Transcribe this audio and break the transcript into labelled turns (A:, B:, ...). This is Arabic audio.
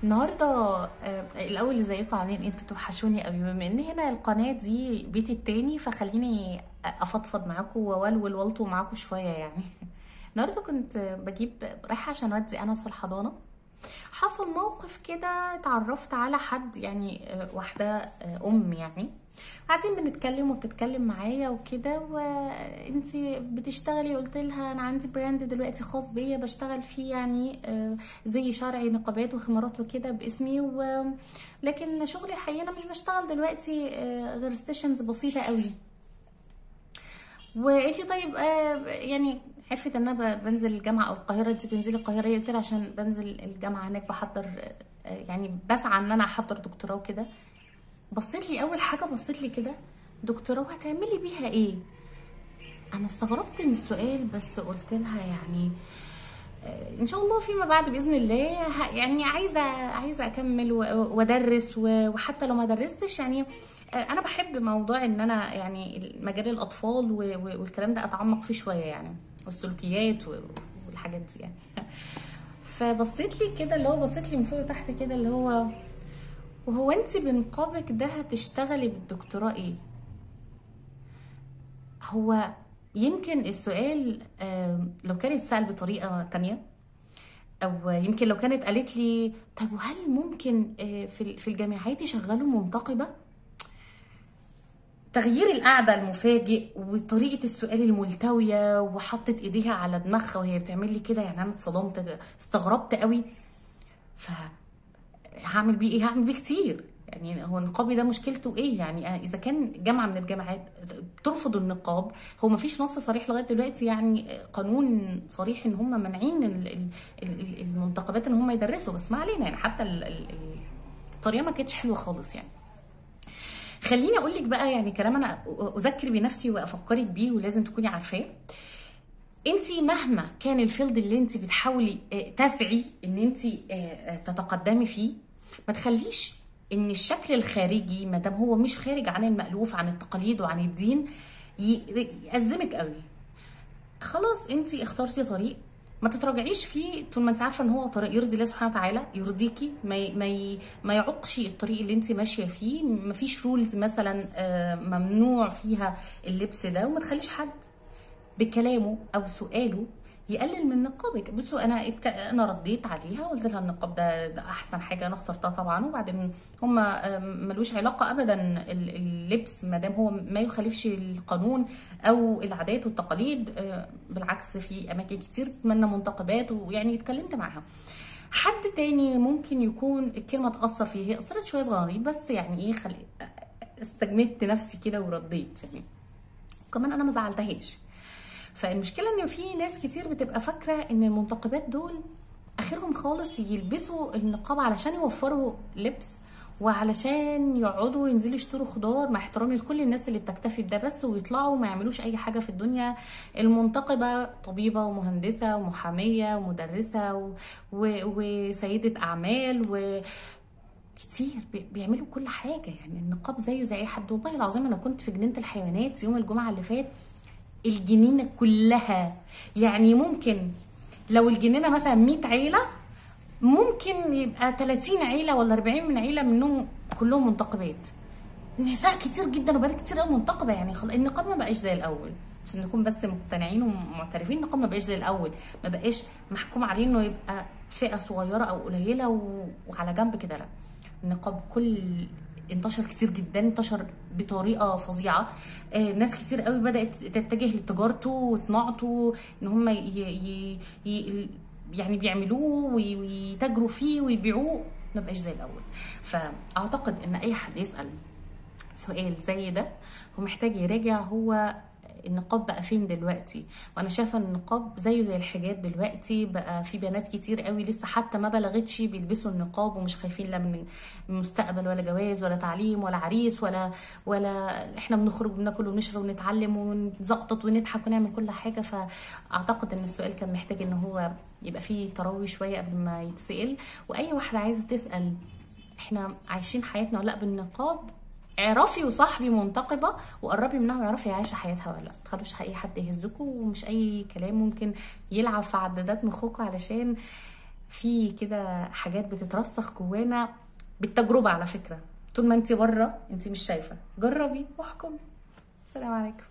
A: النهارده الاول ازيكم عاملين ايه؟ انتوا توحشوني قوي. بما ان هنا القناه دي بيتي التاني فخليني افضفض معاكم واولول والطو معاكم شويه يعني. النهارده كنت رايحه عشان اودي انس في الحضانه. حصل موقف كده، اتعرفت على حد يعني واحده ام يعني. قاعدين بنتكلم وبتتكلم معايا وكده، وانتي بتشتغلي؟ قلت لها انا عندي براند دلوقتي خاص بيا بشتغل فيه يعني زي شرعي نقابات وخمارات وكده باسمي لكن شغلي الحقيقي انا مش بشتغل دلوقتي غير ستيشنز بسيطه قوي. وقالت لي طيب يعني عرفت ان انا بنزل الجامعه او القاهره. انت بتنزلي القاهره؟ قلت لها عشان بنزل الجامعه هناك بحضر يعني بسعى ان انا احضر دكتوراه وكده. بصيت لي اول حاجه، بصيت لي كده، دكتوراه وهتعملي بيها ايه؟ انا استغربت من السؤال بس قلت لها يعني ان شاء الله فيما بعد باذن الله يعني عايزه اكمل وادرس وحتى لو ما درستش يعني انا بحب موضوع ان انا يعني مجال الاطفال والكلام ده اتعمق فيه شويه يعني، والسلوكيات والحاجات دي يعني. فبصيت لي كده، اللي هو بصيت لي من فوق وتحت كده، اللي هو وهو انت بنقابك ده هتشتغلي بالدكتوراه ايه؟ هو يمكن السؤال لو كانت سأل بطريقة تانية، او يمكن لو كانت قالت لي طب وهل ممكن في الجامعات يشغلوا منتقبة؟ تغيير القعدة المفاجئ وطريقة السؤال الملتوية وحطت ايديها على دماغها وهي بتعمل لي كده، يعني انا اتصدمت استغربت قوي. ف هعمل بيه ايه؟ هعمل بيه كتير يعني. هو النقابي ده مشكلته ايه يعني؟ اذا كان جامعه من الجامعات ترفض النقاب، هو ما فيش نص صريح لغايه دلوقتي يعني قانون صريح ان هم مانعين المنتقبات ان هم يدرسوا، بس ما علينا يعني. حتى الطريقه ما كانتش حلوه خالص يعني. خليني اقول لك بقى يعني كلام انا اذكر بنفسي وافكرك بيه ولازم تكوني عارفاه. انت مهما كان الفيلد اللي انت بتحاولي تسعي ان انت تتقدمي فيه، ما تخليش ان الشكل الخارجي ما دام هو مش خارج عن المألوف، عن التقاليد وعن الدين، يأزمك قوي. خلاص انت اخترتي طريق، ما تتراجعيش فيه طول ما انت عارفه ان هو طريق يرضي الله سبحانه وتعالى، يرضيكي، ما يعقش الطريق اللي انت ماشيه فيه. ما فيش رولز مثلا ممنوع فيها اللبس ده، وما تخليش حد بكلامه او سؤاله يقلل من نقابك. بصوا انا رديت عليها وقلت لها النقاب ده احسن حاجه انا اخترتها طبعا، وبعدين هم ملوش علاقه ابدا اللبس ما دام هو ما يخالفش القانون او العادات والتقاليد. بالعكس في اماكن كتير تتمنى منتقبات، ويعني اتكلمت معاها. حد تاني ممكن يكون الكلمه تاثر فيه، هي اثرت شويه صغيرين بس يعني ايه، استجمدت نفسي كده ورديت يعني. وكمان انا ما زعلتهاش. فالمشكله ان في ناس كتير بتبقى فاكره ان المنتقبات دول اخرهم خالص يلبسوا النقاب علشان يوفروا لبس، وعلشان يقعدوا ينزلوا يشتروا خضار، مع احترامي لكل الناس اللي بتكتفي بده بس، ويطلعوا ما يعملوش اي حاجه في الدنيا. المنتقبه طبيبه ومهندسه ومحاميه ومدرسه وسيده اعمال كتير بيعملوا كل حاجه يعني. النقاب زيه زي اي حد. والله العظيم انا كنت في جنينه الحيوانات يوم الجمعه اللي فات، الجنينه كلها يعني ممكن لو الجنينه مثلا 100 عيله، ممكن يبقى 30 عيله ولا 40 من عيله منهم كلهم منتقبات. نساء كتير جدا وبنات كتير قوي منتقبه يعني. النقاب ما بقاش زي الاول، عشان نكون بس مقتنعين ومعترفين. النقاب ما بقاش زي الاول، ما بقاش محكوم عليه انه يبقى فئه صغيره او قليله وعلى جنب كده. لا، النقاب انتشر كتير جدا، انتشر بطريقه فظيعه. ناس كتير قوي بدات تتجه لتجارته وصناعته، ان هم يعني بيعملوه ويتاجروا فيه ويبيعوه. ما بقاش زي الاول. فاعتقد ان اي حد يسال سؤال زي ده هو محتاج يراجع هو النقاب بقى فين دلوقتي. وانا شايفه ان النقاب زيه زي الحجاب دلوقتي، بقى في بنات كتير قوي لسه حتى ما بلغتش بيلبسوا النقاب ومش خايفين لا من مستقبل ولا جواز ولا تعليم ولا عريس ولا احنا بنخرج وناكل ونشرب ونتعلم ونزقطط ونضحك ونعمل كل حاجه. فاعتقد ان السؤال كان محتاج ان هو يبقى فيه تروي شويه قبل ما يتسال. واي واحده عايزه تسال احنا عايشين حياتنا ولا لا بالنقاب، اعرفي وصاحبي منتقبه وقربي منها واعرفي عايشه حياتها ولا لا. تخلوش اي حد يهزكوا، ومش اي كلام ممكن يلعب في عدادات مخكوا علشان في كده حاجات بتترسخ جوانا بالتجربه على فكره. طول ما انت بره انت مش شايفه، جربي واحكمي. السلام عليكم.